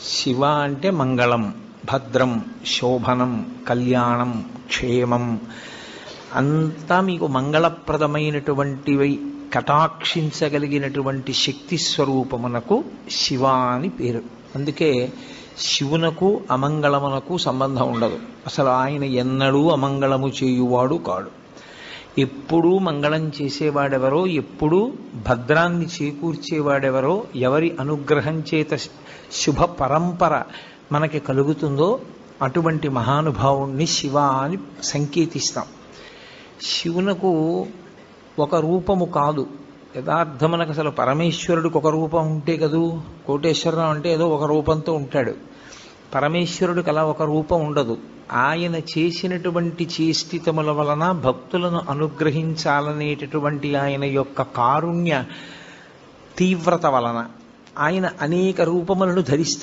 శివ అంటే మంగళం, భద్రం, శోభనం, కళ్యాణం, క్షేమం అంతా మీకు మంగళప్రదమైనటువంటివి కటాక్షించగలిగినటువంటి శక్తి స్వరూపమునకు శివ అని పేరు. అందుకే శివునకు అమంగళమునకు సంబంధం ఉండదు. అసలు ఆయన ఎన్నడూ అమంగళము చేయువాడు కాడు. ఎప్పుడూ మంగళం చేసేవాడెవరో, ఎప్పుడూ భద్రాన్ని చేకూర్చేవాడెవరో, ఎవరి అనుగ్రహం చేత శుభ పరంపర మనకి కలుగుతుందో అటువంటి మహానుభావుణ్ణి శివ అని సంకేతిస్తాం. శివునకు ఒక రూపము కాదు, యథార్థమునకు అసలు పరమేశ్వరుడికి ఒక రూపం ఉంటే కదూ. కోటేశ్వరరావు అంటే ఏదో ఒక రూపంతో ఉంటాడు. పరమేశ్వరుడికి అలా ఒక రూపం ఉండదు. ఆయన చేసినటువంటి చేష్టితముల వలన భక్తులను అనుగ్రహించాలనేటటువంటి ఆయన యొక్క కారుణ్య తీవ్రత వలన ఆయన అనేక రూపములను ధరిస్తారు.